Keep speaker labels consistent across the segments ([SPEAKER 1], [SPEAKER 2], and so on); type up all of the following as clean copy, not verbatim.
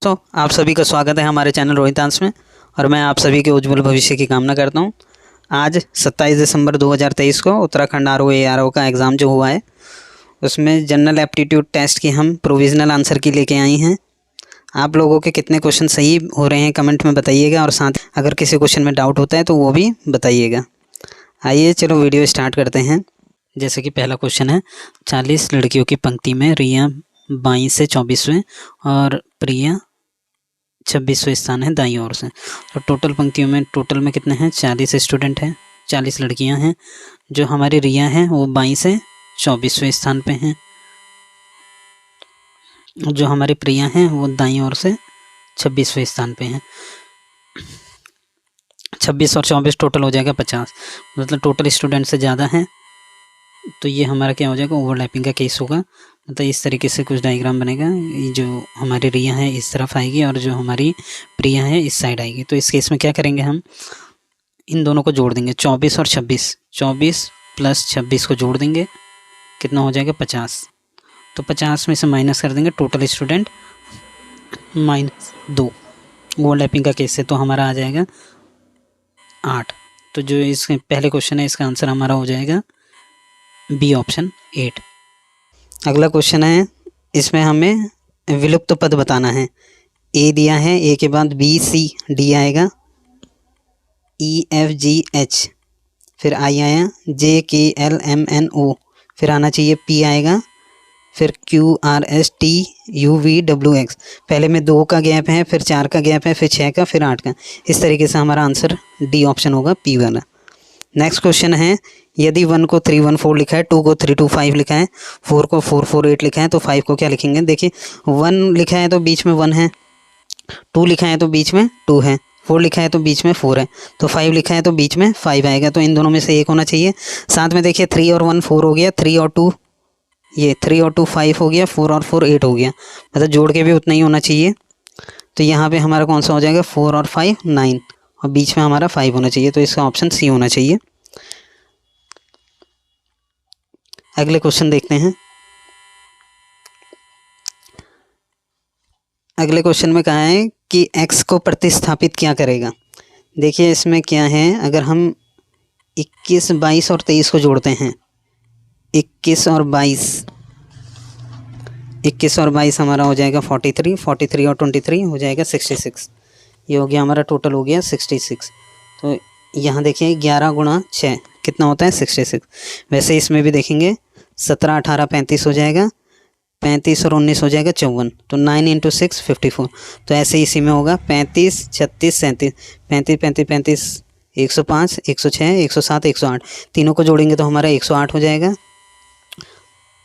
[SPEAKER 1] तो आप सभी का स्वागत है हमारे चैनल रोहितांश में और मैं आप सभी के उज्जवल भविष्य की कामना करता हूं। आज 27 दिसंबर 2023 को उत्तराखंड आरओ का एग्ज़ाम जो हुआ है उसमें जनरल एप्टीट्यूड टेस्ट की हम प्रोविज़नल आंसर की लेके आई हैं। आप लोगों के कितने क्वेश्चन सही हो रहे हैं कमेंट में बताइएगा और साथ अगर किसी क्वेश्चन में डाउट होता है तो वो भी बताइएगा। आइए चलो वीडियो स्टार्ट करते हैं। जैसे कि पहला क्वेश्चन है, 40 लड़कियों की पंक्ति में रिया 22 से 24वें और प्रिया 26वें स्थान है दाईं ओर से। तो टोटल पंक्तियों में टोटल में कितने हैं, 40 स्टूडेंट हैं, 40 लड़कियां हैं। जो हमारी रिया हैं वो 22 से 24वें स्थान पे हैं। जो हमारी प्रिया हैं वो दाईं ओर से 26वें स्थान पे हैं। 26 और 24 टोटल हो जाएगा 50, मतलब टोटल स्टूडेंट से ज़्यादा हैं। तो ये हमारा क्या हो जाएगा, ओवरलैपिंग का केस होगा। मतलब इस तरीके से कुछ डायग्राम बनेगा। ये जो हमारी रिया है इस तरफ आएगी और जो हमारी प्रिया है इस साइड आएगी। तो इस केस में क्या करेंगे, हम इन दोनों को जोड़ देंगे, 24 और 26, 24 प्लस 26 को जोड़ देंगे, कितना हो जाएगा 50। तो 50 में से माइनस कर देंगे टोटल स्टूडेंट -2, ओवरलैपिंग का केस है तो हमारा आ जाएगा 8। तो जो इसके पहले क्वेश्चन है इसका आंसर हमारा हो जाएगा बी ऑप्शन 8। अगला क्वेश्चन है, इसमें हमें विलुप्त पद बताना है। ए दिया है, ए के बाद बी सी डी आएगा, ई एफ जी एच, फिर आई आया, जे के एल एम एन ओ, फिर आना चाहिए पी आएगा, फिर Q R S T U V W x. पहले में 2 का गैप है, फिर 4 का गैप है, फिर 6 का, फिर 8 का। इस तरीके से हमारा आंसर डी ऑप्शन होगा, पी वाला। नेक्स्ट क्वेश्चन है, यदि 1 को 314 लिखा है, 2 को 325 लिखा है, 4 को 448 लिखा है, तो 5 को क्या लिखेंगे। देखिए 1 लिखा है तो बीच में 1 है, 2 लिखा है तो बीच में 2 है, 4 लिखा है तो बीच में 4 है, तो 5 लिखा है तो बीच में 5 आएगा। तो इन दोनों में से एक होना चाहिए। साथ में देखिए 3 और 1 4 हो गया, 3 और 2 ये 3 और 2 5 हो गया, 4 और 4 8 हो गया, मतलब जोड़ के भी उतना ही होना चाहिए। तो यहाँ पे हमारा कौन सा हो जाएगा, 4 और 5 9 और बीच में हमारा 5 होना चाहिए। तो इसका ऑप्शन सी होना चाहिए। अगले क्वेश्चन देखते हैं। अगले क्वेश्चन में कहा है कि x को प्रतिस्थापित क्या करेगा। देखिए इसमें क्या है, अगर हम 21 22 और 23 को जोड़ते हैं, 21 और 22 हमारा हो जाएगा 43, 43 और 23 हो जाएगा 66। ये हो गया हमारा, टोटल हो गया 66। तो यहाँ देखिए 11 गुणा 6 कितना होता है, 66। वैसे इसमें भी देखेंगे 17 18 35 हो जाएगा, 35 और 19 हो जाएगा 54। तो 9 × 6 54। तो ऐसे इसी में होगा 35 36 37, 35 35 35 105 106 107 108, तीनों को जोड़ेंगे तो हमारा 108 हो जाएगा।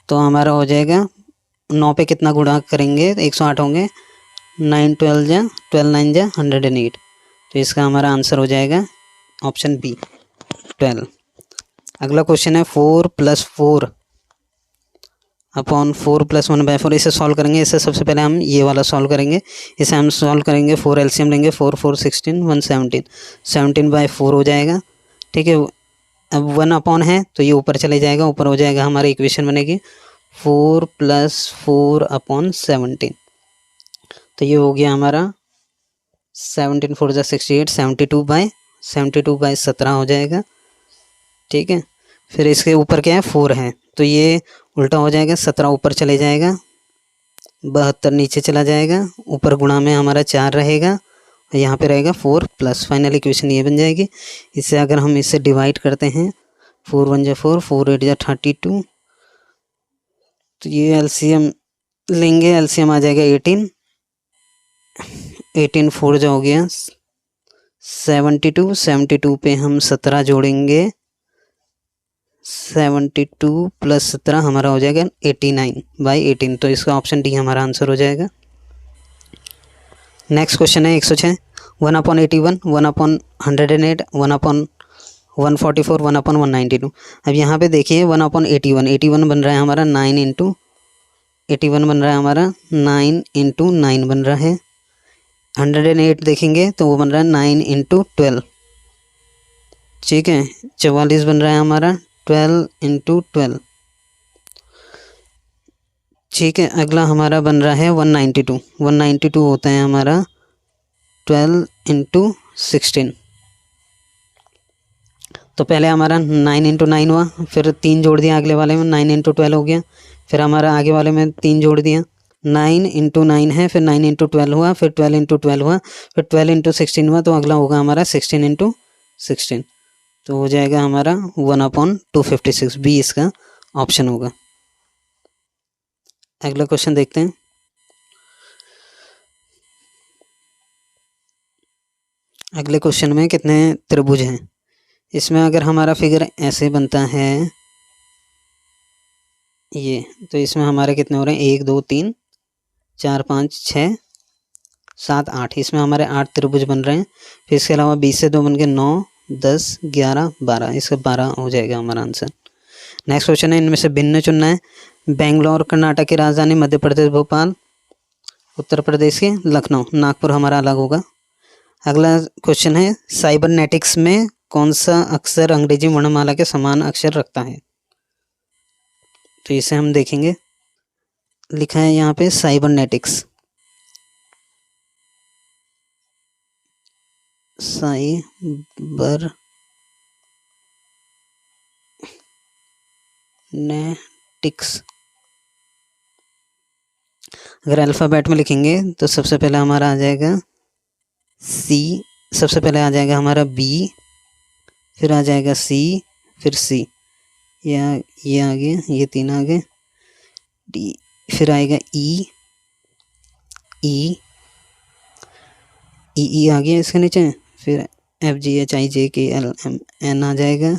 [SPEAKER 1] तो हमारा हो जाएगा 9 पे कितना गुणा करेंगे, 108 होंगे, 9 12 जा 12 9 जा 108। तो इसका हमारा आंसर हो जाएगा ऑप्शन बी 12। अगला क्वेश्चन है 4 + 4 अपॉन 4 + 1/4। इसे सॉल्व करेंगे। इससे सबसे पहले हम ये वाला सॉल्व करेंगे। इसे हम सॉल्व करेंगे, 4 एलसीएम लेंगे, 4 4 16 117, 17/4 हो जाएगा। ठीक है, अब 1 अपॉन है तो ये ऊपर चले जाएगा, ऊपर हो जाएगा, हमारी इक्वेशन बनेगी 4 + 4 अपॉन 17। तो ये हो गया हमारा 17 4 जा 68, 72/17 हो जाएगा। ठीक है, फिर इसके ऊपर क्या है, 4 है तो ये उल्टा हो जाएगा, 17 ऊपर चले जाएगा, 72 नीचे चला जाएगा, ऊपर गुणा में हमारा 4 रहेगा और यहाँ पे रहेगा 4 प्लस। फाइनल इक्वेशन ये बन जाएगी। इससे अगर हम इसे डिवाइड करते हैं, 4 1 जा 4, 4 8 जा 32, तो ये एलसीएम लेंगे, एलसीएम आ जाएगा 18, 18 4 जा हो गया 72, 72 पे हम 17 जोड़ेंगे, 72 + 17 हमारा हो जाएगा 89/18। तो इसका ऑप्शन डी हमारा आंसर हो जाएगा। नेक्स्ट क्वेश्चन है 106, 1/81, 1/108, 1/144, 1/192। अब यहाँ पे देखिए 1/81, 81 बन रहा है हमारा 9 × 81 बन रहा है हमारा 9 × 9 बन रहा है। 108 देखेंगे तो वो बन रहा है 9 × 12। ठीक है, 44 बन रहा है हमारा 12 × 12। ठीक है, अगला हमारा बन रहा है 192। 192 होता है हमारा 12 इंटू 16। तो पहले हमारा 9 इंटू 9 हुआ, फिर 3 जोड़ दिया अगले वाले में, 9 इंटू 12 हो गया। फिर हमारा आगे वाले में 3 जोड़ दिया, 9 इंटू 9 है, फिर 9 इंटू 12 हुआ, फिर 12 इंटू 12 हुआ, फिर 12 इंटू 16 हुआ। तो अगला होगा हमारा 16 इंटू 16। तो हो जाएगा हमारा 1/256। बी इसका ऑप्शन होगा। अगला क्वेश्चन देखते हैं। अगले क्वेश्चन में कितने त्रिभुज हैं। इसमें अगर हमारा फिगर ऐसे बनता है ये, तो इसमें हमारे कितने हो रहे हैं, 1 2 3 4 5 6 7 8। इसमें हमारे 8 त्रिभुज बन रहे हैं। फिर इसके अलावा 20 से 2 बन के 9 10 11 12। इसका 12 हो जाएगा हमारा आंसर। नेक्स्ट क्वेश्चन है, इनमें से भिन्न चुनना है। बेंगलोर कर्नाटक की राजधानी, मध्य प्रदेश भोपाल, उत्तर प्रदेश के लखनऊ, नागपुर हमारा अलग होगा। अगला क्वेश्चन है, साइबरनेटिक्स में कौन सा अक्षर अंग्रेजी वर्णमाला के समान अक्षर रखता है। तो इसे हम देखेंगे। लिखा है यहाँ पे साइबरनेटिक्स, साइबरनेटिक्स। अगर अल्फ़ाबेट में लिखेंगे तो सबसे पहले हमारा आ जाएगा सी, सबसे पहले आ जाएगा हमारा बी, फिर आ जाएगा सी, फिर सी, ये आ गया, ये 3 आ गए, डी, फिर आएगा ई आ गया इसके नीचे, फिर एफ जी एच आई जे के एल एम एन आ जाएगा,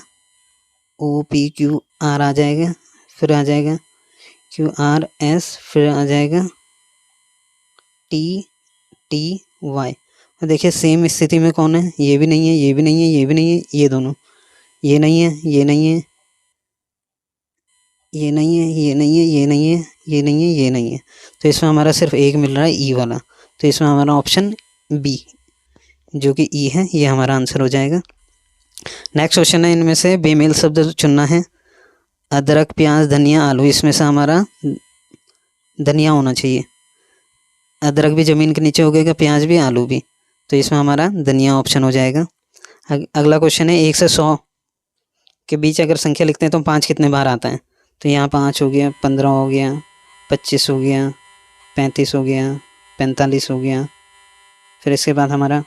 [SPEAKER 1] ओ पी क्यू आर आ जाएगा, फिर आ जाएगा क्यू आर एस, फिर आ जाएगा टी टी वाई। तो देखिए सेम स्थिति में कौन है, ये भी नहीं है, ये भी नहीं है, ये भी नहीं है, ये दोनों, ये नहीं है, ये नहीं है, ये नहीं है, ये नहीं है, ये नहीं है, ये नहीं है, ये नहीं है। तो इसमें हमारा सिर्फ एक मिल रहा है ई वाला। तो इसमें हमारा ऑप्शन बी जो कि ई है, ये हमारा आंसर हो जाएगा। नेक्स्ट क्वेश्चन है, इनमें से बेमेल शब्द चुनना है। अदरक प्याज धनिया आलू, इसमें से हमारा धनिया होना चाहिए। अदरक भी ज़मीन के नीचे हो गएगा, प्याज भी, आलू भी। तो इसमें हमारा धनिया ऑप्शन हो जाएगा। अगला क्वेश्चन है, 1 से 100 के बीच अगर संख्या लिखते हैं तो 5 कितने बार आता है। तो यहाँ 5 हो गया, 15 हो गया, 25 हो गया, 35 हो गया, 45 हो गया। फिर इसके बाद हमारा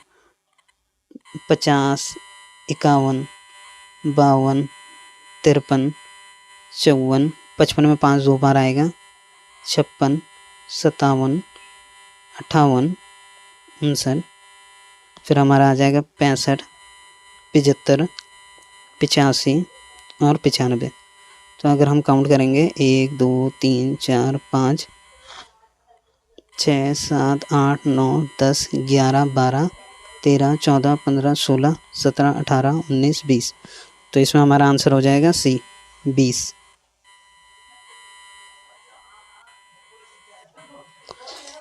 [SPEAKER 1] 50 51 52 53 54, 55 में 5 2 बार आएगा, 56 57 58 59। फिर हमारा आ जाएगा 65 75 85 और 95। तो अगर हम काउंट करेंगे 1 2 3 4 5 6 7 8 9 10 11 12 13 14 15 16 17 18 19 20। तो इसमें हमारा आंसर हो जाएगा सी 20।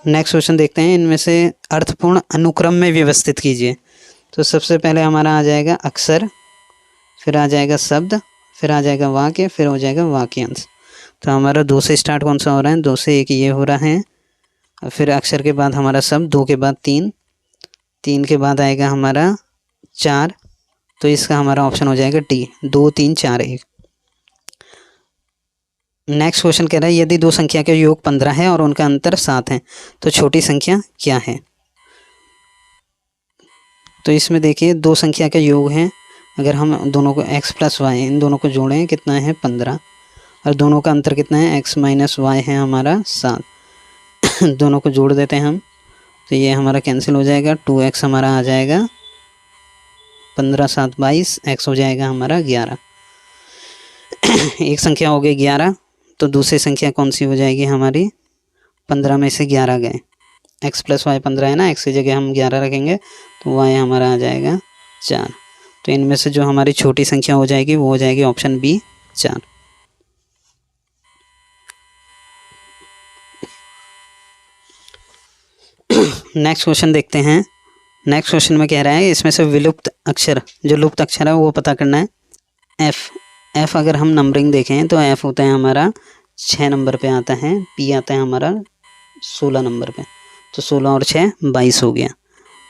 [SPEAKER 1] नेक्स्ट क्वेश्चन देखते हैं, इनमें से अर्थपूर्ण अनुक्रम में व्यवस्थित कीजिए। तो सबसे पहले हमारा आ जाएगा अक्षर, फिर आ जाएगा शब्द, फिर आ जाएगा वाक्य, फिर हो जाएगा वाक्यांश। तो हमारा 2 से स्टार्ट कौन सा हो रहा है, 2 से 1 ये हो रहा है। फिर अक्षर के बाद हमारा शब्द, 2 के बाद 3, 3 के बाद आएगा हमारा 4। तो इसका हमारा ऑप्शन हो जाएगा डी 2 3 4 1। नेक्स्ट क्वेश्चन कह रहा है, यदि 2 संख्या का योग 15 है और उनका अंतर 7 है तो छोटी संख्या क्या है। तो इसमें देखिए 2 संख्या का योग है, अगर हम दोनों को x प्लस वाई इन दोनों को जोड़ें कितना है 15, और दोनों का अंतर कितना है x माइनस वाई है हमारा 7। दोनों को जोड़ देते हैं हम, तो ये हमारा कैंसिल हो जाएगा, 2x हमारा आ जाएगा 15 7 22, x हो जाएगा हमारा 11। एक संख्या हो गई 11, तो दूसरी संख्या कौन सी हो जाएगी हमारी, 15 में से 11 गए, x प्लस वाई 15 है ना, x की जगह हम 11 रखेंगे तो y हमारा आ जाएगा 4। तो इनमें से जो हमारी छोटी संख्या हो जाएगी वो हो जाएगी ऑप्शन बी 4। नेक्स्ट क्वेश्चन देखते हैं। नेक्स्ट क्वेश्चन में कह रहा है, इसमें से विलुप्त अक्षर, जो लुप्त अक्षर है वो पता करना है। एफ अगर हम नंबरिंग देखें तो एफ होता है हमारा 6 नंबर पे आता है, पी आता है हमारा 16 नंबर पे, तो 16 और 6 22 हो गया।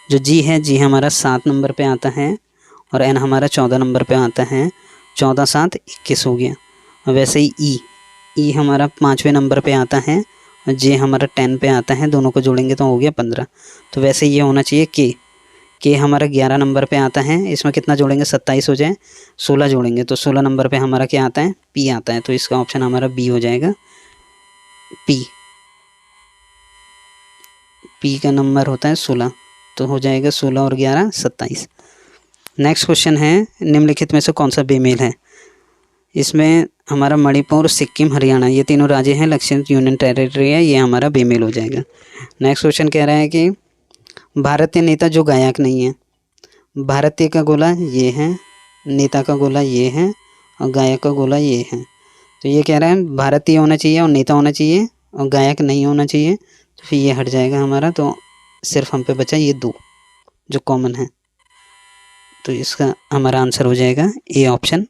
[SPEAKER 1] जो जी है, जी हमारा 7 नंबर पे आता है और एन हमारा 14 नंबर पे आता है, 14 7 21 हो गया। और वैसे ही ई हमारा 5वें नंबर पे आता है और जे हमारा 10 पे आता है, दोनों को जोड़ेंगे तो हो गया 15। तो वैसे ये होना चाहिए के हमारा 11 नंबर पे आता है, इसमें कितना जोड़ेंगे 27 हो जाए, 16 जोड़ेंगे तो 16 नंबर पे हमारा क्या आता है, पी आता है। तो इसका ऑप्शन हमारा बी हो जाएगा, पी का नंबर होता है 16, तो हो जाएगा 16 और 11 27। नेक्स्ट क्वेश्चन है, निम्नलिखित में से कौन सा बेमेल है। इसमें हमारा मणिपुर, सिक्किम, हरियाणा ये तीनों राज्य हैं, लक्षद्वीप यूनियन टेरिटरी है, ये हमारा बेमेल हो जाएगा। नेक्स्ट क्वेश्चन कह रहा है कि भारतीय नेता जो गायक नहीं है। भारतीय का गोला ये है, नेता का गोला ये है और गायक का गोला ये है। तो ये कह रहा है भारतीय होना चाहिए और नेता होना चाहिए और गायक नहीं होना चाहिए, तो फिर ये हट जाएगा हमारा। तो सिर्फ हम पे बचा ये दो जो कॉमन है, तो इसका हमारा आंसर हो जाएगा ए ऑप्शन।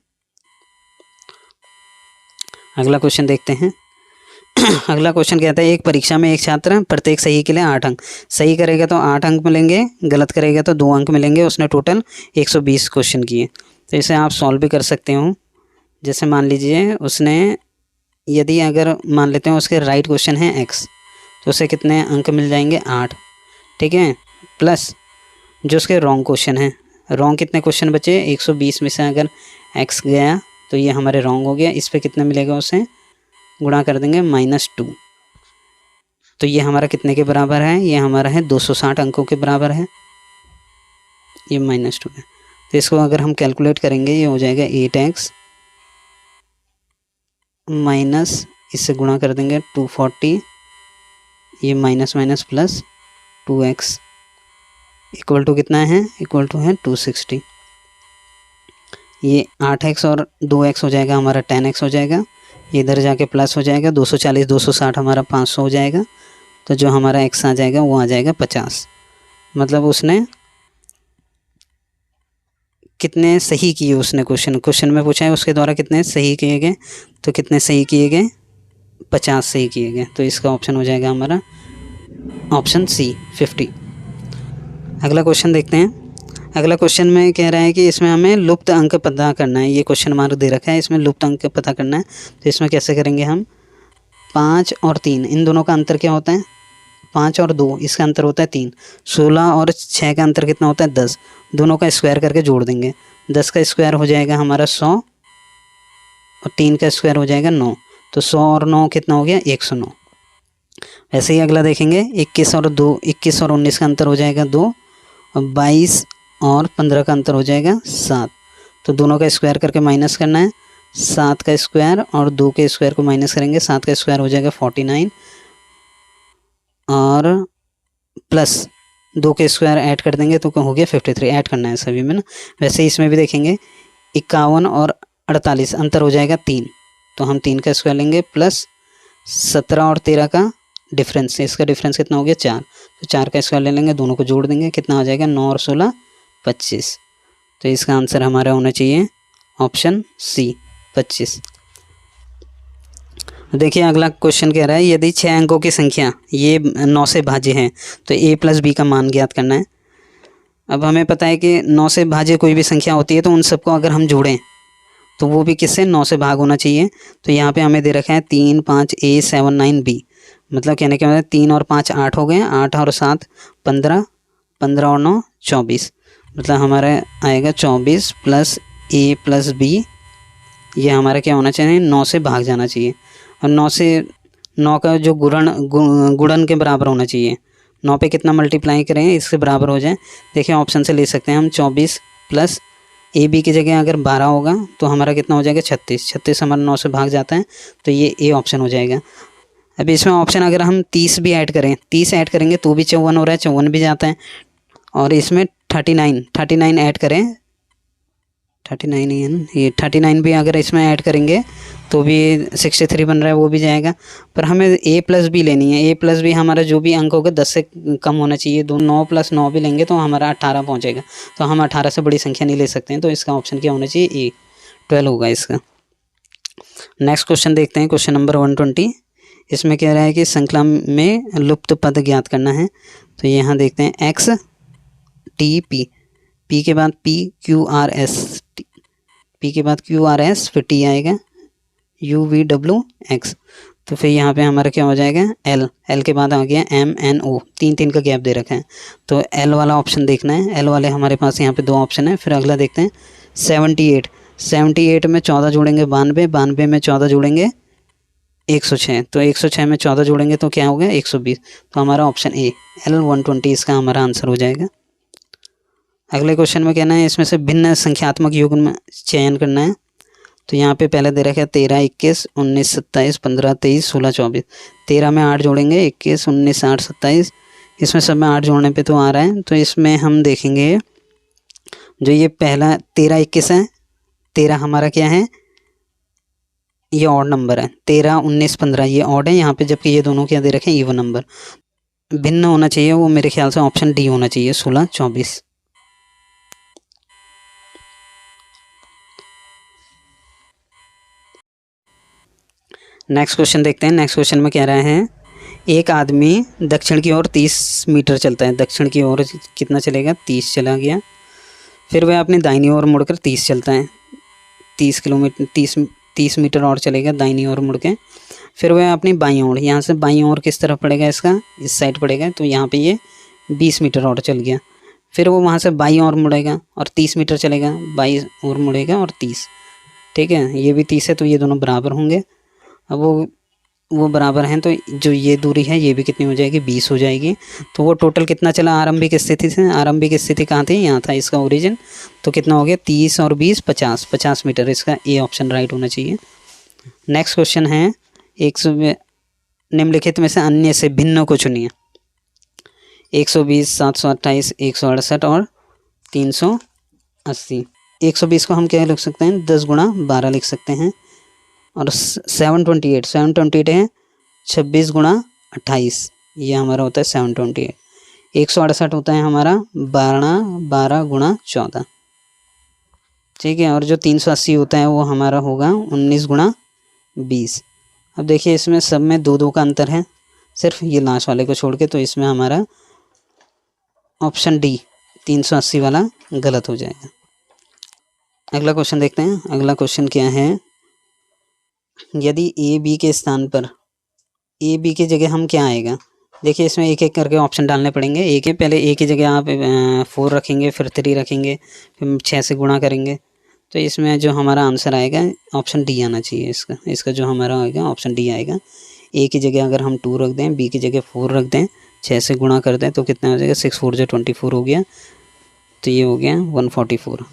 [SPEAKER 1] अगला क्वेश्चन देखते हैं। अगला क्वेश्चन कहता है एक परीक्षा में एक छात्र प्रत्येक सही के लिए 8 अंक, सही करेगा तो 8 अंक मिलेंगे, गलत करेगा तो 2 अंक मिलेंगे। उसने टोटल 120 क्वेश्चन किए, तो इसे आप सॉल्व भी कर सकते हो। जैसे मान लीजिए उसने, यदि अगर मान लेते हैं उसके राइट क्वेश्चन है एक्स, तो उसे कितने अंक मिल जाएंगे 8, ठीक है। प्लस जो उसके रॉन्ग क्वेश्चन है, रॉन्ग कितने क्वेश्चन बचे 120 में से अगर एक्स गया तो ये हमारे रॉन्ग हो गया, इस पर कितने मिलेगा उसे गुणा कर देंगे -2, तो ये हमारा कितने के बराबर है, ये हमारा है 260 अंकों के बराबर है, ये -2 है। तो इसको अगर हम कैलकुलेट करेंगे ये हो जाएगा 8x माइनस, इससे गुणा कर देंगे 240, ये minus minus plus 2x equal to कितना है, इक्वल टू है 260। ये 8x और 2x हो जाएगा हमारा 10x हो जाएगा, इधर जाके प्लस हो जाएगा 240 260 हमारा 500 हो जाएगा। तो जो हमारा x आ जाएगा वो आ जाएगा 50। मतलब उसने कितने सही किए, उसने क्वेश्चन में पूछा है उसके द्वारा कितने सही किए गए, तो कितने सही किए गए 50 सही किए गए। तो इसका ऑप्शन हो जाएगा हमारा ऑप्शन सी 50। अगला क्वेश्चन देखते हैं। अगला क्वेश्चन में कह रहा है कि इसमें हमें लुप्त अंक पता करना है, ये क्वेश्चन मार्क दे रखा है, इसमें लुप्त अंक पता करना है। तो इसमें कैसे करेंगे हम, 5 और 3 इन दोनों का अंतर क्या होता है, 5 और 2 इसका अंतर होता है 3, 16 और 6 का अंतर कितना होता है 10, दोनों का स्क्वायर करके जोड़ देंगे, 10 का स्क्वायर हो जाएगा हमारा 100 और 3 का स्क्वायर हो जाएगा 9, तो 100 और 9 कितना हो गया 109। ऐसे ही अगला देखेंगे 21 और 19 का अंतर हो जाएगा 2 और 22 और 15 का अंतर हो जाएगा 7, तो दोनों का स्क्वायर करके माइनस करना है, 7 का स्क्वायर और 2 के स्क्वायर को माइनस करेंगे, 7 का स्क्वायर हो जाएगा 49 और प्लस 2 के स्क्वायर ऐड कर देंगे तो हो गया 53, ऐड करना है सभी में ना। वैसे ही इसमें भी देखेंगे 51 और 48 अंतर हो जाएगा 3, तो हम 3 का स्क्वायर लेंगे, प्लस 17 और 13 का डिफरेंस, इसका डिफरेंस कितना हो गया 4, तो 4 का स्क्वायर ले लेंगे, दोनों को जोड़ देंगे, कितना आ जाएगा 9 और 16 25। तो इसका आंसर हमारा होना चाहिए ऑप्शन सी 25। देखिए अगला क्वेश्चन कह रहा है यदि 6 अंकों की संख्या ये 9 से भाज्य है तो a प्लस बी का मान ज्ञात करना है। अब हमें पता है कि 9 से भाज्य कोई भी संख्या होती है तो उन सबको अगर हम जोड़ें तो वो भी किससे 9 से भाग होना चाहिए। तो यहाँ पे हमें दे रखा है 3 5 a 7 9 b, मतलब कहने के मतलब 3 और 5 8 हो गए, 8 और 7 15, 15 और 9 24, मतलब हमारा आएगा 24 प्लस a प्लस b, ये हमारा क्या होना चाहिए 9 से भाग जाना चाहिए, और 9 का जो गुणन के बराबर होना चाहिए, 9 पे कितना मल्टीप्लाई करें इसके बराबर हो जाए। देखिए ऑप्शन से ले सकते हैं हम 24 प्लस ए बी की जगह अगर 12 होगा तो हमारा कितना हो जाएगा 36, 36 हमारा 9 से भाग जाता है, तो ये ए ऑप्शन हो जाएगा। अभी इसमें ऑप्शन अगर हम 30 भी ऐड करें, 30 ऐड करेंगे तो भी 54 हो रहा है, 54 भी जाता है, और इसमें 39 ऐड करें, 39 ये 39 भी अगर इसमें ऐड करेंगे तो भी 63 बन रहा है, वो भी जाएगा। पर हमें a प्लस बी लेनी है, a प्लस बी हमारा जो भी अंक होगा 10 से कम होना चाहिए, 9 प्लस 9 भी लेंगे तो हमारा 18 पहुंचेगा, तो हम 18 से बड़ी संख्या नहीं ले सकते हैं, तो इसका ऑप्शन क्या होना चाहिए ए 12 होगा इसका। नेक्स्ट क्वेश्चन देखते हैं, क्वेश्चन नंबर 120। इसमें कह रहा है कि श्रृंखला में लुप्त पद ज्ञात करना है। तो यहाँ देखते हैं एक्स टी पी, पी के बाद P Q R S, P के बाद क्यू आर एस, फिर टी आएगा यू वी डब्ल्यू एक्स। तो फिर यहाँ पे हमारा क्या हो जाएगा एल, एल के बाद आ गया एम एन ओ, तीन तीन का गैप दे रखा है। तो एल वाला ऑप्शन देखना है, एल वाले हमारे पास यहाँ पे दो ऑप्शन है। फिर अगला देखते हैं 78, 78 में 14 जोड़ेंगे 92, 92 में 14 जोड़ेंगे 106, तो 106 में 14 जोड़ेंगे तो क्या होगा 120। तो हमारा ऑप्शन ए एल 120 इसका हमारा आंसर हो जाएगा। अगले क्वेश्चन में कहना है इसमें से भिन्न संख्यात्मक युग्म चयन करना है। तो यहाँ पे पहले दे रखा है 13, 21, 19, 27, 15, 23, 16, 24। 13 में 8 जोड़ेंगे 21, 19, 8, 27, इसमें सब में 8 जोड़ने पे तो आ रहा है। तो इसमें हम देखेंगे जो ये पहला 13, 21 है, 13 हमारा क्या है ये ऑड नंबर है, 13, 19, 15 ये ऑड है यहाँ पे, जबकि ये दोनों क्या दे रखे हैं इवन नंबर। भिन्न होना चाहिए वो मेरे ख्याल से ऑप्शन डी होना चाहिए 16, 24। नेक्स्ट क्वेश्चन देखते हैं। नेक्स्ट क्वेश्चन में कह रहा है एक आदमी दक्षिण की ओर 30 मीटर चलता है, दक्षिण की ओर कितना चलेगा 30 चला गया। फिर वह अपनी दाहिनी ओर मुड़कर 30 चलता है, 30 किलोमीटर 30 मीटर और चलेगा दाहिनी ओर मुड़ के। फिर वह अपनी बाईं ओर, यहाँ से बाईं ओर किस तरफ पड़ेगा इसका इस साइड पड़ेगा, तो यहाँ पे ये 20 मीटर और चल गया। फिर वो वहाँ से बाईं ओर मुड़ेगा और 30 मीटर चलेगा, बाईं ओर मुड़ेगा और 30, ठीक है ये भी 30 है, तो ये दोनों बराबर होंगे। अब वो बराबर हैं, तो जो ये दूरी है ये भी कितनी हो जाएगी 20 हो जाएगी। तो वो टोटल कितना चला आरंभिक स्थिति से, आरंभिक स्थिति कहाँ थी यहाँ था इसका ओरिजिन, तो कितना हो गया 30 और 20 50, 50 मीटर, इसका ए ऑप्शन राइट होना चाहिए। नेक्स्ट क्वेश्चन है 100 निम्नलिखित में से अन्य से भिन्न को चुनिए। 120, 728, 168 और 380। 120 को हम क्या लिख सकते हैं 10 गुणा 12 लिख सकते हैं। और 728 है 26 गुणा 28, ये हमारा होता है 728। 168 होता है हमारा 12 गुणा 14, ठीक है। और जो 380 होता है वो हमारा होगा 19 गुणा 20। अब देखिए इसमें सब में 2 का अंतर है, सिर्फ ये लास्ट वाले को छोड़ के, तो इसमें हमारा ऑप्शन डी 380 वाला गलत हो जाएगा। अगला क्वेश्चन देखते हैं। अगला क्वेश्चन क्या है, यदि ए बी के स्थान पर ए बी की जगह हम क्या आएगा, देखिए इसमें एक एक करके ऑप्शन डालने पड़ेंगे। एक है पहले ए की जगह आप 4 रखेंगे, फिर 3 रखेंगे, फिर 6 से गुणा करेंगे, तो इसमें जो हमारा आंसर आएगा ऑप्शन डी आना चाहिए। इसका जो हमारा आएगा ऑप्शन डी आएगा। ए की जगह अगर हम 2 रख दें, बी की जगह 4 रख दें, 6 से गुणा कर दें तो कितना हो जाएगा 6 4 जो 24 हो गया, तो ये हो गया 144।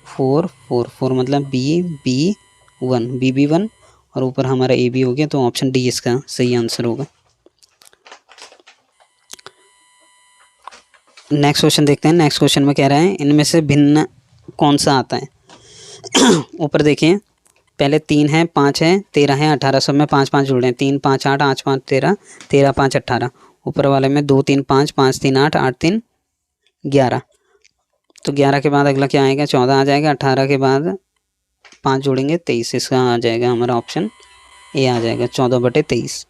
[SPEAKER 1] 4 4 4 मतलब बी 1 और ऊपर हमारा ए बी हो गया, तो ऑप्शन डी इसका सही आंसर होगा। नेक्स्ट क्वेश्चन देखते हैं। नेक्स्ट क्वेश्चन में कह रहा है इनमें से भिन्न कौन सा आता है। ऊपर देखिए पहले 3 है, 5 है, 13 है, 18, सब में 5 5 जुड़ रहे हैं, 3 5 8, 8 5 13, 13 5 18। ऊपर वाले में 2 3 5, 5 3 8, 8 3 11। तो 11 के बाद अगला क्या आएगा 14 आ जाएगा। 18 के बाद 5 जोड़ेंगे 23, इसका आ जाएगा हमारा ऑप्शन ए आ जाएगा 14/23।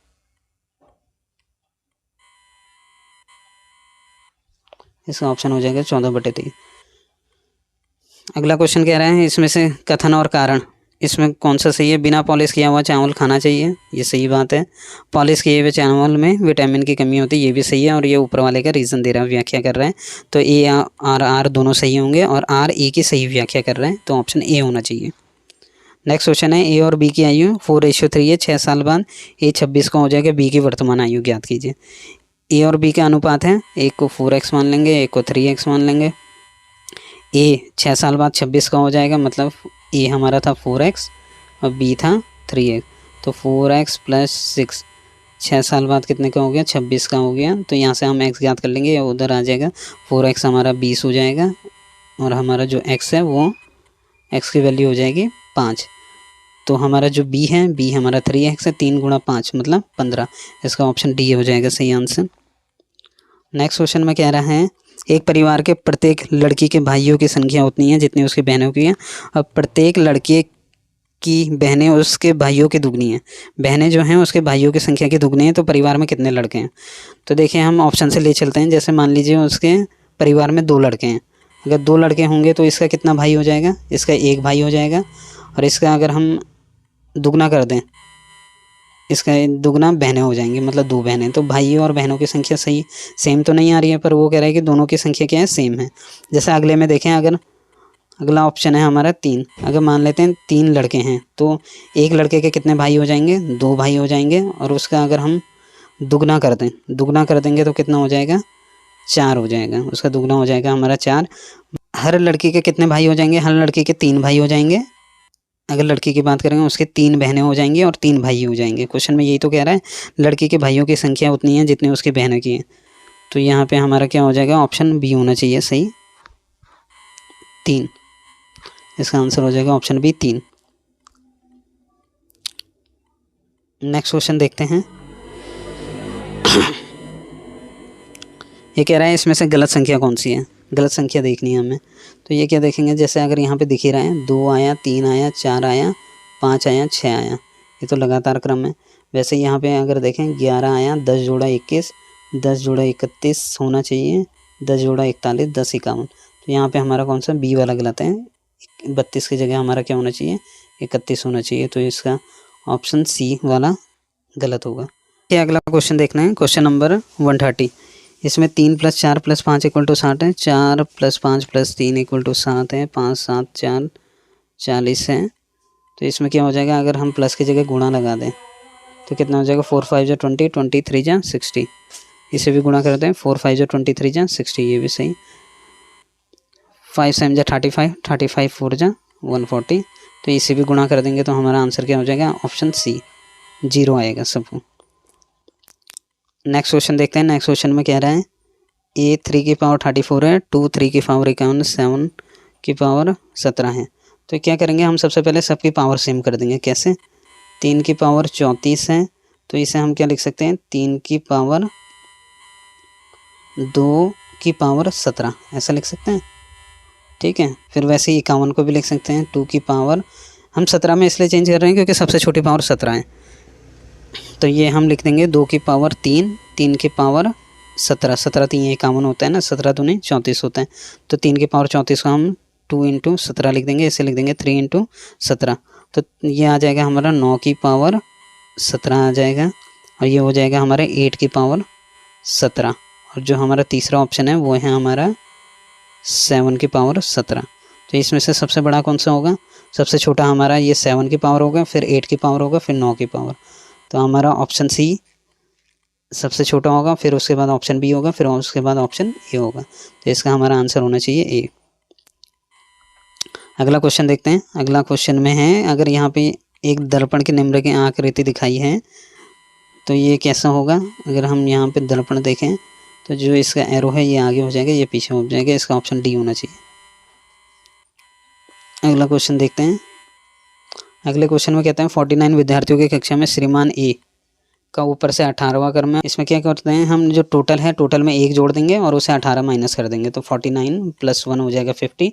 [SPEAKER 1] इसका ऑप्शन हो जाएगा 14/23। अगला क्वेश्चन कह रहे हैं इसमें से कथन और कारण इसमें कौन सा सही है। बिना पॉलिश किया हुआ चावल खाना चाहिए, ये सही बात है। पॉलिश किए हुए चावल में विटामिन की कमी होती है, ये भी सही है। और ये ऊपर वाले का रीज़न दे रहा है, व्याख्या कर रहा है, तो ए और आर दोनों सही होंगे और आर ए की सही व्याख्या कर रहे हैं, तो ऑप्शन ए होना चाहिए। नेक्स्ट क्वेश्चन है ए और बी की आयु 4:3 है, 6 साल बाद ए 26 का हो जाएगा, बी की वर्तमान आयु ज्ञात कीजिए। ए और बी का अनुपात है, एक को 4x मान लेंगे, एक को 3x मान लेंगे। ए 6 साल बाद 26 का हो जाएगा, मतलब ए हमारा था 4x और बी था 3x, तो 4x + 6 6 साल बाद कितने का हो गया 26 का हो गया। तो यहाँ से हम x ज्ञात कर लेंगे, उधर आ जाएगा 4x हमारा 20 हो जाएगा और हमारा जो x है वो x की वैल्यू हो जाएगी 5। तो हमारा जो b है, b हमारा 3x है, 3 × 5 मतलब 15, इसका ऑप्शन डी हो जाएगा सही आंसर। नेक्स्ट क्वेश्चन में कह रहा है एक परिवार के प्रत्येक लड़की के भाइयों की संख्या उतनी है जितनी उसकी बहनों की है। अब प्रत्येक लड़के की बहनें उसके भाइयों की दुगनी हैं, बहनें जो हैं उसके भाइयों की संख्या की दुगनी है, तो परिवार में कितने लड़के हैं? तो देखिए हम ऑप्शन से ले चलते हैं। जैसे मान लीजिए उसके परिवार में 2 लड़के हैं, अगर 2 लड़के होंगे तो इसका कितना भाई हो जाएगा? इसका 1 भाई हो जाएगा। और इसका अगर हम दुगना कर दें, इसका दुगना बहनें हो जाएंगी, मतलब 2 बहनें। तो भाइयों और बहनों की संख्या सही सेम तो नहीं आ रही है, पर वो कह रहा है कि दोनों की संख्या क्या है? सेम है। जैसे अगले में देखें, अगर अगला ऑप्शन है हमारा 3, अगर मान लेते हैं 3 लड़के हैं तो एक लड़के के कितने भाई हो जाएंगे? 2 भाई हो जाएंगे। और उसका अगर हम दुगना कर दें, दुगना कर देंगे तो कितना हो जाएगा? 4 हो जाएगा। उसका दुगना हो जाएगा हमारा 4। हर लड़की के कितने भाई हो जाएंगे? हर लड़की के 3 भाई हो जाएंगे। अगर लड़की की बात करेंगे उसके 3 बहनें हो जाएंगी और 3 भाई हो जाएंगे। क्वेश्चन में यही तो कह रहा है, लड़की के भाइयों की संख्या उतनी है जितनी उसकी बहनों की है। तो यहाँ पे हमारा क्या हो जाएगा? ऑप्शन बी होना चाहिए सही, 3। इसका आंसर हो जाएगा ऑप्शन बी, 3। नेक्स्ट क्वेश्चन देखते हैं। ये कह रहा है इसमें से गलत संख्या कौन सी है? गलत संख्या देखनी है हमें। तो ये क्या देखेंगे? जैसे अगर यहाँ पे दिख ही रहा है 2 आया, 3 आया, 4 आया, 5 आया, 6 आया, ये तो लगातार क्रम है। वैसे यहाँ पे अगर देखें 11 आया, 10 जोड़ा 21, 10 जोड़ा 31 होना चाहिए, 10 जोड़ा 41, 10 51। तो यहाँ पे हमारा कौन सा? बी वाला गलत है। 32 की जगह हमारा क्या होना चाहिए? 31 होना चाहिए। तो इसका ऑप्शन सी वाला गलत होगा। अगला क्वेश्चन देखना है, क्वेश्चन नंबर 130। इसमें 3 + 4 + 5 = 60 है, 4 + 5 + 3 = 7 है, 5 7 4 40 है। तो इसमें क्या हो जाएगा? अगर हम प्लस की जगह गुणा लगा दें तो कितना हो जाएगा? 4 5 = 20, 20 3 = 60। इसे भी गुणा करते हैं, 4 5 = 20, 3 = 60, ये भी सही। 5 7 = 35, 35 4 = 140। तो इसे भी गुणा कर देंगे तो हमारा आंसर क्या हो जाएगा? ऑप्शन सी, 0 आएगा सबको। नेक्स्ट क्वेश्चन देखते हैं। नेक्स्ट क्वेश्चन में कह रहा है a 3 की पावर 34 है, 2 3 की पावर 51, 7 की पावर 17 है। तो क्या करेंगे हम? सबसे पहले सबकी पावर सेम कर देंगे। कैसे? 3 की पावर 34 है, तो इसे हम क्या लिख सकते हैं? 3 की पावर 2 की पावर 17, ऐसा लिख सकते हैं। ठीक है। फिर वैसे ही 51 को भी लिख सकते हैं, 2 की पावर, हम 17 में इसलिए चेंज कर रहे हैं क्योंकि सबसे छोटी पावर 17 है। तो ये हम लिख देंगे 2 की पावर 3, 3 की पावर 17, 17 3 51 होता है ना, 17 दूनी 34 होता है। तो 3 की पावर 34 को हम 2 × 17 लिख देंगे, इसे लिख देंगे 3 × 17। तो ये आ जाएगा हमारा 9 की पावर 17 आ जाएगा, और ये हो जाएगा हमारे 8 की पावर 17। और जो हमारा तीसरा ऑप्शन है वो है हमारा 7 की पावर 17। तो इसमें से सबसे बड़ा कौन सा होगा? सबसे छोटा हमारा ये 7 की पावर होगा, फिर 8 की पावर होगा, फिर 9 की पावर। तो हमारा ऑप्शन सी सबसे छोटा होगा, फिर उसके बाद ऑप्शन बी होगा, फिर उसके बाद ऑप्शन ए होगा। तो इसका हमारा आंसर होना चाहिए ए। अगला क्वेश्चन देखते हैं। अगला क्वेश्चन में है, अगर यहाँ पे एक दर्पण के निम्न की आकृति दिखाई है तो ये कैसा होगा? अगर हम यहाँ पे दर्पण देखें तो जो इसका एरो है ये आगे हो जाएगा, ये पीछे हो जाएगा। इसका ऑप्शन डी होना चाहिए। अगला क्वेश्चन देखते हैं। अगले क्वेश्चन में कहते हैं 49 विद्यार्थियों की कक्षा में श्रीमान ए का ऊपर से 18वां क्रम है। इसमें क्या करते हैं हम? जो टोटल है, टोटल में 1 जोड़ देंगे और उसे 18 माइनस कर देंगे। तो 49 + 1 हो जाएगा 50,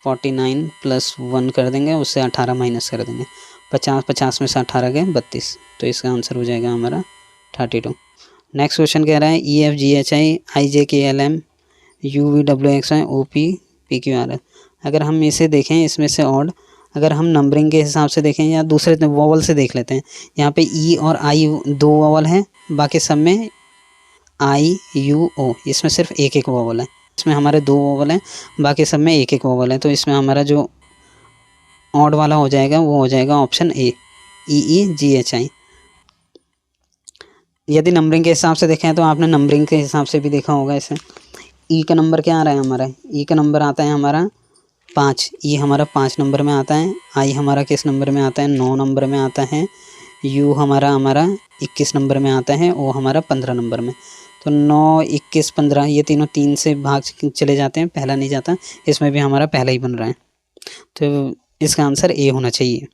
[SPEAKER 1] 49 + 1 कर देंगे, उससे 18 माइनस कर देंगे। 50 50 में से 18 गए 32। तो इसका आंसर हो जाएगा हमारा 32। नेक्स्ट क्वेश्चन कह रहा है EFGHI IJKLM UVWXY OPPQRS। अगर हम इसे देखें, इसमें से ऑड, अगर हम नंबरिंग के हिसाब से देखें या दूसरे वोवल से देख लेते हैं। यहाँ पे ई और आई 2 वोवल हैं, बाकी सब में आई यू ओ, इसमें सिर्फ एक एक वोवल है। इसमें हमारे 2 वोवल हैं, बाकी सब में एक एक वोवल है। तो इसमें हमारा जो ऑड वाला हो जाएगा वो हो जाएगा ऑप्शन ए, EEGHI। यदि नंबरिंग के हिसाब से देखें तो आपने नंबरिंग के हिसाब से भी देखा होगा। इसे ई का नंबर क्या आ रहा है हमारा? ई का नंबर आता है हमारा 5, ई हमारा 5 नंबर में आता है। आई हमारा किस नंबर में आता है? 9 नंबर में आता है। यू हमारा 21 नंबर में आता है। ओ हमारा 15 नंबर में। तो 9 21 15 ये तीनों 3 से भाग चले जाते हैं, पहला नहीं जाता। इसमें भी हमारा पहला ही बन रहा है, तो इसका आंसर ए होना चाहिए।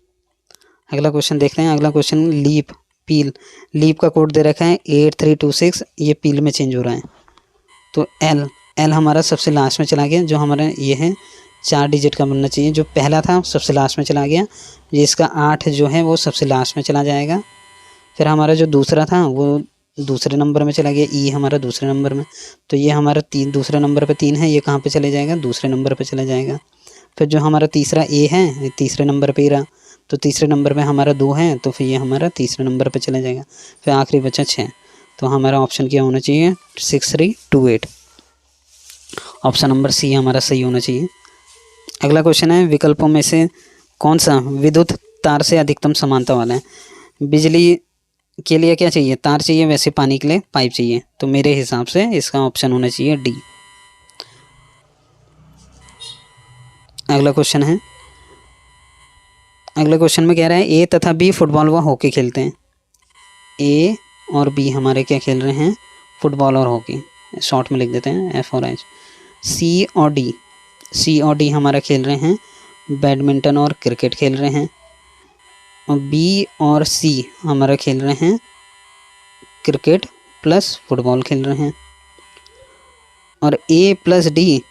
[SPEAKER 1] अगला क्वेश्चन देखते हैं। अगला क्वेश्चन लीप पील, लीप का कोड दे रखा है 8326, ये पील में चेंज हो रहा है। तो एल हमारा सबसे लास्ट में चला गया, जो हमारा ये है 4 डिजिट का बनना चाहिए। जो पहला था सबसे लास्ट में चला गया, ये इसका 8 जो है वो सबसे लास्ट में चला जाएगा। फिर हमारा जो दूसरा था वो दूसरे नंबर में चला गया, ई हमारा दूसरे नंबर में, तो ये हमारा दूसरे नंबर पे 3 है, ये कहाँ पे चले जाएगा, दूसरे नंबर पे चला जाएगा। फिर जो हमारा तीसरा ए है ये तीसरे नंबर पे ही रहा, तो तीसरे नंबर पे हमारा 2 है, तो फिर ये हमारा तीसरे नंबर पे चला जाएगा। फिर आखिरी बचा 6, तो हमारा ऑप्शन क्या होना चाहिए, 6328। ऑप्शन नंबर सी हमारा सही होना चाहिए। अगला क्वेश्चन है, विकल्पों में से कौन सा विद्युत तार से अधिकतम समानता वाला है। बिजली के लिए क्या चाहिए, तार चाहिए, वैसे पानी के लिए पाइप चाहिए, तो मेरे हिसाब से इसका ऑप्शन होना चाहिए डी। अगला क्वेश्चन है, अगला क्वेश्चन में कह रहा है ए तथा बी फुटबॉल व हॉकी खेलते हैं। ए और बी हमारे क्या खेल रहे हैं, फुटबॉल और हॉकी, शॉर्ट में लिख देते हैं एफ और एच। सी और डी हमारा खेल रहे हैं बैडमिंटन और क्रिकेट खेल रहे हैं। और बी और सी हमारा खेल रहे हैं क्रिकेट प्लस फुटबॉल खेल रहे हैं। और ए प्लस डी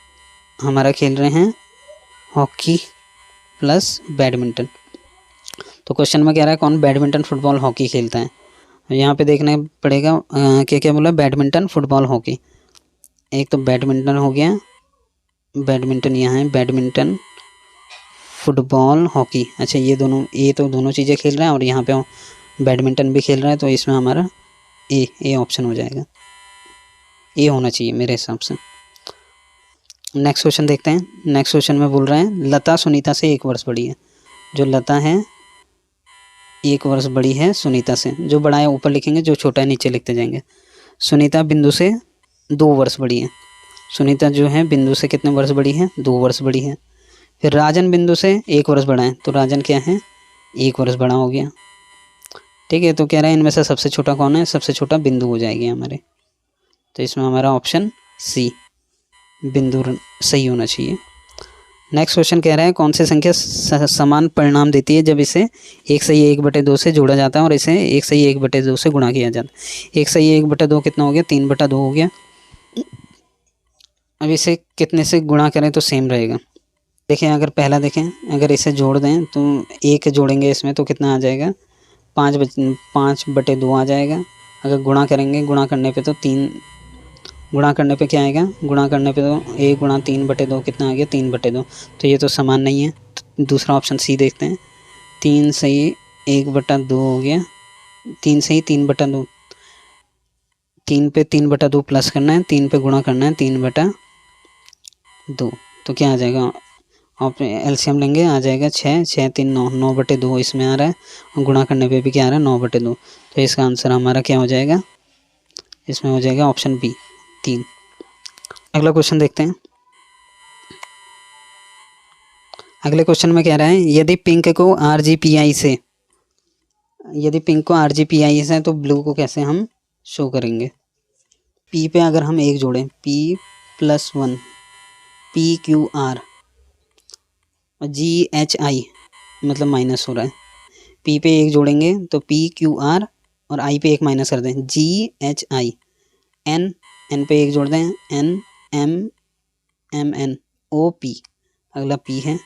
[SPEAKER 1] हमारा खेल रहे हैं हॉकी प्लस बैडमिंटन। तो क्वेश्चन में कह रहा है कौन बैडमिंटन फुटबॉल हॉकी खेलता है। यहाँ पे देखना पड़ेगा क्या क्या बोला, बैडमिंटन फुटबॉल हॉकी। एक तो बैडमिंटन हो गया, बैडमिंटन यहाँ है, बैडमिंटन फुटबॉल हॉकी। अच्छा ये दोनों, ये तो दोनों चीज़ें खेल रहा है और यहाँ पे बैडमिंटन भी खेल रहा है, तो इसमें हमारा ए ऑप्शन हो जाएगा, ए होना चाहिए मेरे हिसाब से। नेक्स्ट क्वेश्चन देखते हैं। नेक्स्ट क्वेश्चन में बोल रहे हैं लता सुनीता से 1 वर्ष बड़ी है। जो लता है 1 वर्ष बड़ी है सुनीता से, जो बड़ा है ऊपर लिखेंगे, जो छोटा है नीचे लिखते जाएंगे। सुनीता बिंदु से 2 वर्ष बड़ी है। सुनीता जो है बिंदु से कितने वर्ष बड़ी है, 2 वर्ष बड़ी है। फिर राजन बिंदु से 1 वर्ष बड़ा है, तो राजन क्या है, 1 वर्ष बड़ा हो गया। ठीक है, तो कह रहा है इनमें से सबसे छोटा कौन है, सबसे छोटा बिंदु हो जाएगी हमारे, तो इसमें हमारा ऑप्शन सी बिंदु सही होना चाहिए। नेक्स्ट क्वेश्चन कह रहा है कौन सी संख्या समान परिणाम देती है जब इसे 1/1/2 से जोड़ा जाता है और इसे 1/1/2 से गुणा किया जाता है। 1/1/2 कितना हो गया, 3/2 हो गया। अब इसे कितने से गुणा करें तो सेम रहेगा। देखें अगर पहला देखें, अगर इसे जोड़ दें तो 1 जोड़ेंगे इसमें तो कितना आ जाएगा, 5/2 आ जाएगा। अगर गुणा करेंगे, गुणा करने पे तो 3, गुणा करने पे क्या आएगा, गुणा करने पे तो 1 × 3/2 कितना आ गया, 3/2। तो ये तो समान नहीं है, तो दूसरा ऑप्शन सी देखते हैं। 3 सही 1/2 हो गया, 3 सही 3/2, 3 पे 3/2 प्लस करना है, 3 पे गुणा करना है 3/2, तो क्या आ जाएगा, आप एलसीएम लेंगे, आ जाएगा 6, 6 3 9, 9/2 इसमें आ रहा है, और गुणा करने पे भी क्या आ रहा है, 9/2। तो इसका आंसर हमारा क्या हो जाएगा, इसमें हो जाएगा ऑप्शन बी 3। अगला क्वेश्चन देखते हैं। अगले क्वेश्चन में कह रहा है यदि पिंक को RGPI से, यदि पिंक को RGPI से तो ब्लू को कैसे हम शो करेंगे। P पे अगर हम 1 जोड़ें, P+1 PQR, GHI मतलब माइनस हो रहा है, P पे 1 जोड़ेंगे तो PQR और I पे 1 माइनस कर दें, GHI, N पे 1 जोड़ दें, NMMN OP, अगला P है,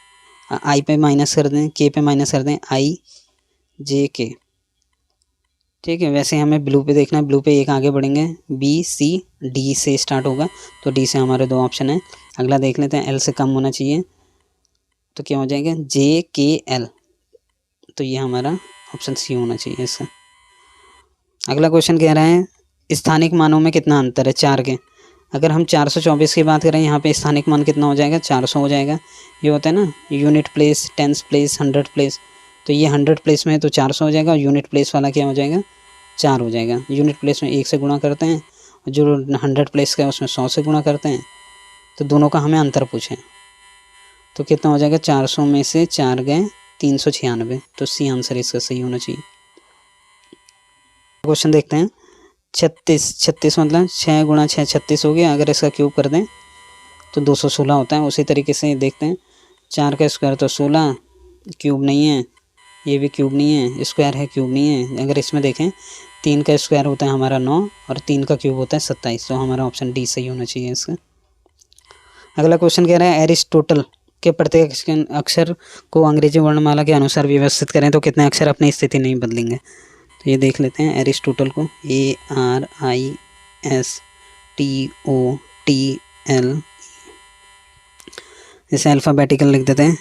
[SPEAKER 1] I पे माइनस कर दें, K पे माइनस कर दें, IJK। ठीक है, वैसे हमें ब्लू पे देखना है, ब्लू पे 1 आगे बढ़ेंगे, BCD से स्टार्ट होगा, तो D से हमारे 2 ऑप्शन है। अगला देख लेते हैं, L से कम होना चाहिए, तो क्या हो जाएगा, JKL, तो ये हमारा ऑप्शन सी होना चाहिए इसका। अगला क्वेश्चन कह रहा है स्थानिक मानों में कितना अंतर है 4 के। अगर हम 424 की बात करें, यहाँ पे स्थानिक मान कितना हो जाएगा, 400 हो जाएगा। ये होता है ना unit place, tens place, 100 place, तो ये 100 प्लेस में है तो 400 हो जाएगा, और यूनिट प्लेस वाला क्या हो जाएगा, 4 हो जाएगा। यूनिट प्लेस में 1 से गुणा करते हैं, और जो 100 प्लेस का है उसमें 100 से गुणा करते हैं, तो दोनों का हमें अंतर पूछें, तो कितना हो जाएगा, 400 में से 4 गए 396, तो सी आंसर इसका सही होना चाहिए। क्वेश्चन देखते हैं 36 मतलब 6 × 6 36 हो गया। अगर इसका क्यूब कर दें तो 216 होता है। उसी तरीके से देखते हैं 4 का स्क्वायर तो 16, क्यूब नहीं है, ये भी क्यूब नहीं है, स्क्वायर है क्यूब नहीं है। अगर इसमें देखें 3 का स्क्वायर होता है हमारा 9 और 3 का क्यूब होता है 27, तो हमारा ऑप्शन डी सही होना चाहिए इसका। अगला क्वेश्चन कह रहा है के प्रत्येक अक्षर को अंग्रेजी वर्णमाला के अनुसार व्यवस्थित करें तो कितने अक्षर अपनी स्थिति नहीं बदलेंगे। तो ये देख लेते हैं एरिस्टोटल को, ARISTOTL। इसे अल्फ़ाबेटिकल लिख देते हैं,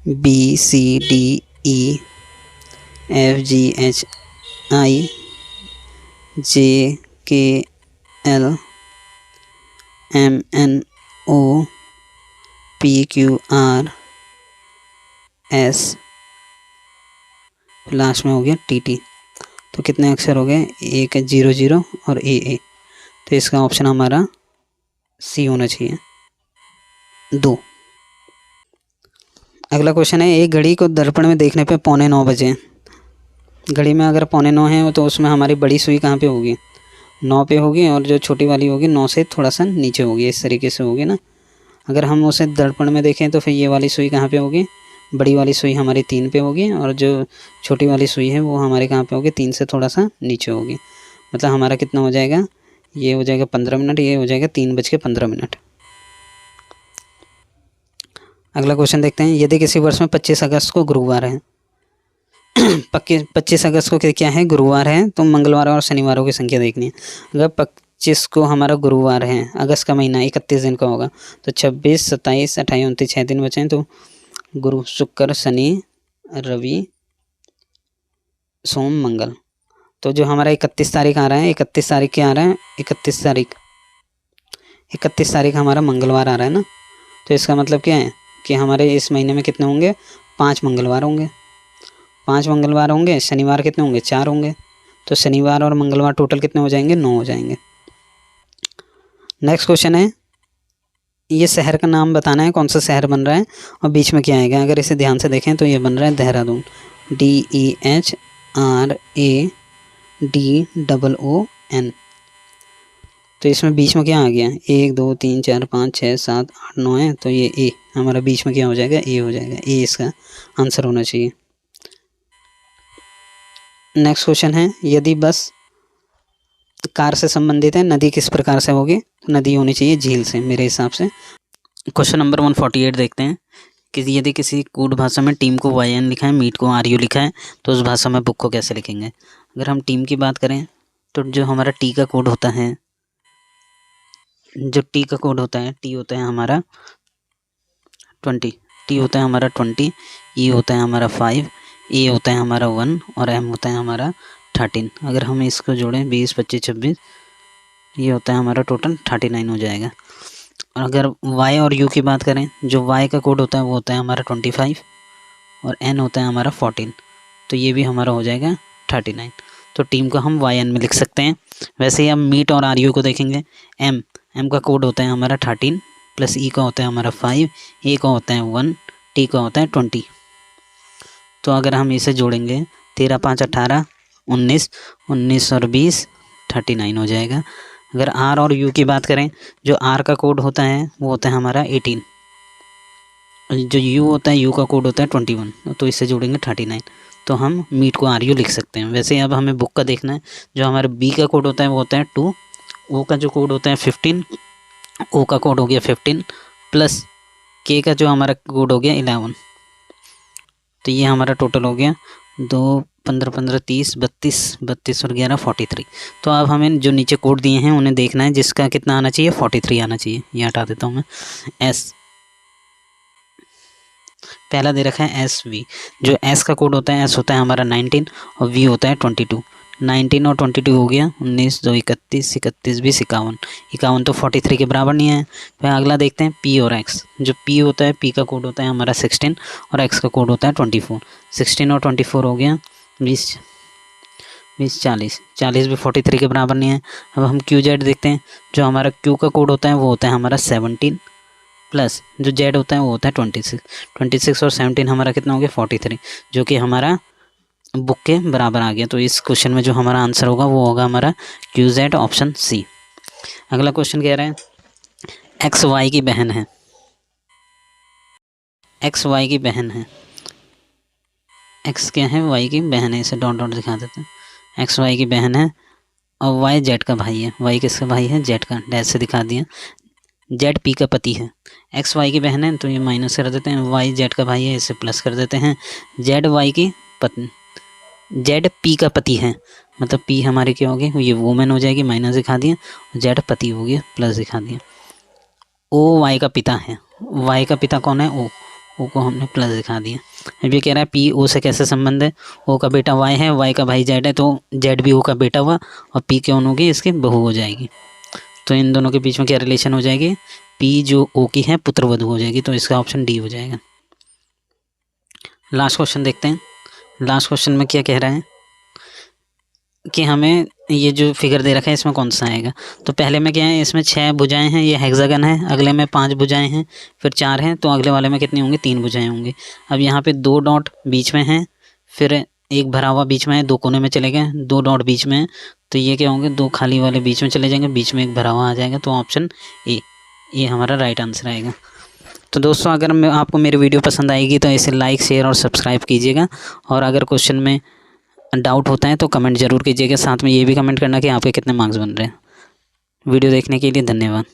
[SPEAKER 1] ABCDEFGHIJKLMNOPQRS, लास्ट में हो गया TT। तो कितने अक्षर हो गए, एक 00 और AA। तो इसका ऑप्शन हमारा सी होना चाहिए, 2। अगला क्वेश्चन है, एक घड़ी को दर्पण में देखने पे 8:45 बजे। घड़ी में अगर 8:45 है तो उसमें हमारी बड़ी सुई कहाँ पे होगी, 9 पे होगी, और जो छोटी वाली होगी 9 से थोड़ा सा नीचे होगी, इस तरीके से होगी ना। अगर हम उसे दर्पण में देखें तो फिर ये वाली सुई कहाँ पे होगी, बड़ी वाली सुई हमारी 3 पे होगी, और जो छोटी वाली सुई है वो हमारे कहाँ पे होगी, 3 से थोड़ा सा नीचे होगी। मतलब हमारा कितना हो जाएगा, ये हो जाएगा 15 मिनट, ये हो जाएगा 3:15। अगला क्वेश्चन देखते हैं, यदि किसी वर्ष में 25 अगस्त को गुरुवार है, 25 अगस्त को क्या है, गुरुवार है, तो मंगलवार और शनिवारों की संख्या देखनी है। अगर 25 को हमारा गुरुवार है, अगस्त का महीना 31 दिन का होगा, तो 26, 27, 28, 29 6 दिन बचे हैं। तो गुरु, शुक्र, शनि, रवि, सोम, मंगल। तो जो हमारा 31 तारीख आ रहा है, 31 तारीख क्या आ रहा है, 31 तारीख हमारा मंगलवार आ रहा है ना। तो इसका मतलब क्या है कि हमारे इस महीने में कितने होंगे, 5 मंगलवार होंगे, 5 मंगलवार होंगे। शनिवार कितने होंगे, 4 होंगे। तो शनिवार और मंगलवार टोटल कितने हो जाएंगे, 9 हो जाएंगे। नेक्स्ट क्वेश्चन है, ये शहर का नाम बताना है, कौन सा शहर बन रहा है और बीच में क्या आएगा। अगर इसे ध्यान से देखें तो ये बन रहा है देहरादून, DEHRADOON। तो इसमें बीच में क्या आ गया, 1 2 3 4 5 6 7 8 9 है, तो ये ए हमारा बीच में क्या हो जाएगा, ए हो जाएगा। ए इसका आंसर होना चाहिए। नेक्स्ट क्वेश्चन है, यदि बस कार से संबंधित है, नदी किस प्रकार से होगी, तो नदी होनी चाहिए झील से मेरे हिसाब से। क्वेश्चन नंबर 148 देखते हैं कि यदि किसी कोड भाषा में टीम को YN लिखा है, मीट को RU लिखा है, तो उस भाषा में बुक को कैसे लिखेंगे। अगर हम टीम की बात करें तो जो हमारा टी का कोड होता है, जो टी का कोड होता है, टी होता है हमारा 20, टी होता है हमारा 20, ई होता है हमारा 5, ए होता है हमारा 1 और एम होता है हमारा 13। अगर हम इसको जोड़ें 20 25 26, ये होता है हमारा टोटल 39 हो जाएगा। और अगर वाई और यू की बात करें, जो वाई का कोड होता है वो होता है हमारा 25 और एन होता है हमारा 14, तो ये भी हमारा हो जाएगा 39। तो टीम को हम YN में लिख सकते हैं। वैसे ही हम मीट और RU को देखेंगे, एम का कोड होता है हमारा 13 प्लस ई का होता है हमारा 5, ए का होता है 1, टी का होता है 20। तो अगर हम इसे जोड़ेंगे 13 5 18 19, 19 और 20 39 हो जाएगा। अगर आर और यू की बात करें, जो आर का कोड होता है वो होता है हमारा 18, जो यू होता है, यू का कोड होता है 21, तो इससे जोड़ेंगे 39। तो हम मीट को RU लिख सकते हैं। वैसे अब हमें बुक का देखना है, जो हमारा बी का कोड होता है वो होता है 2, ओ का जो कोड होता है 15, ओ का कोड हो गया 15 प्लस के का जो हमारा कोड हो गया 11। तो ये हमारा टोटल हो गया 2 15 15 30 32 32 और 11 43। तो अब हमें जो नीचे कोड दिए हैं उन्हें देखना है, जिसका कितना आना चाहिए, 43 आना चाहिए। ये हटा देता हूँ मैं। एस पहला दे रखा है SV, जो S का कोड होता है, S होता है हमारा 19 और V होता है 22। 19 और 22 हो गया 19 2 31 31 20 51, 51 तो 43 के बराबर नहीं है। फिर अगला देखते हैं P और X। जो P होता है, P का कोड होता है हमारा 16 और X का कोड होता है 24। 16 और 24 हो गया 20 20 40, 40 भी 43 के बराबर नहीं है। अब हम QZ देखते हैं, जो हमारा Q का कोड होता है वो होता है हमारा 17 प्लस जो Z होता है वो होता है 26 और 17 हमारा कितना हो गया 43, जो कि हमारा बुक के बराबर आ गया। तो इस क्वेश्चन में जो हमारा आंसर होगा वो होगा हमारा QZ ऑप्शन C। अगला क्वेश्चन कह रहे हैं, X Y की बहन है, X Y की बहन है, X क्या है, Y की बहन है, इसे डॉट डॉट दिखा देते हैं। X Y की बहन है और Y Z का भाई है। Y किसका भाई है, Z का, डैश से दिखा दिया। जेड पी का पति है, एक्स वाई की बहन है तो ये माइनस कर देते हैं, वाई जेड का भाई है इसे प्लस कर देते हैं, जेड वाई की पत्नी, जेड पी का पति है मतलब पी हमारी क्या होगी, ये वुमेन हो जाएगी, माइनस दिखा दिया, जेड पति हो गया प्लस दिखा दिया। ओ वाई का पिता है, वाई का पिता कौन है, ओ को हमने प्लस दिखा दिया। अब ये कह रहा है पी ओ से कैसे संबंध है, ओ का बेटा वाई है, वाई का भाई जेड है, तो जेड भी ओ का बेटा हुआ और पी कौन होगी, इसकी बहू हो जाएगी। तो इन दोनों के बीच में क्या रिलेशन हो जाएगी, पी जो ओ की है पुत्रवधू हो जाएगी, तो इसका ऑप्शन डी हो जाएगा। लास्ट क्वेश्चन देखते हैं। लास्ट क्वेश्चन में क्या कह रहा है कि हमें ये जो फिगर दे रखा है इसमें कौन सा आएगा। तो पहले में क्या है, इसमें 6 भुजाएं हैं, ये हेक्सागन है, अगले में 5 भुजाएं हैं, फिर 4 हैं, तो अगले वाले में कितनी होंगी, 3 भुजाएं होंगी। अब यहाँ पे 2 डॉट बीच में हैं, फिर एक भरा हुआ बीच में है, 2 कोने में चले गए, 2 डॉट बीच में है, तो ये क्या होंगे, 2 खाली वाले बीच में चले जाएंगे, बीच में एक भरा हुआ आ जाएगा, तो ऑप्शन ए ये हमारा राइट आंसर आएगा। तो दोस्तों अगर आपको मेरी वीडियो पसंद आएगी तो इसे लाइक शेयर और सब्सक्राइब कीजिएगा, और अगर क्वेश्चन में डाउट होता है तो कमेंट ज़रूर कीजिएगा, साथ में ये भी कमेंट करना कि आपके कितने मार्क्स बन रहे हैं। वीडियो देखने के लिए धन्यवाद।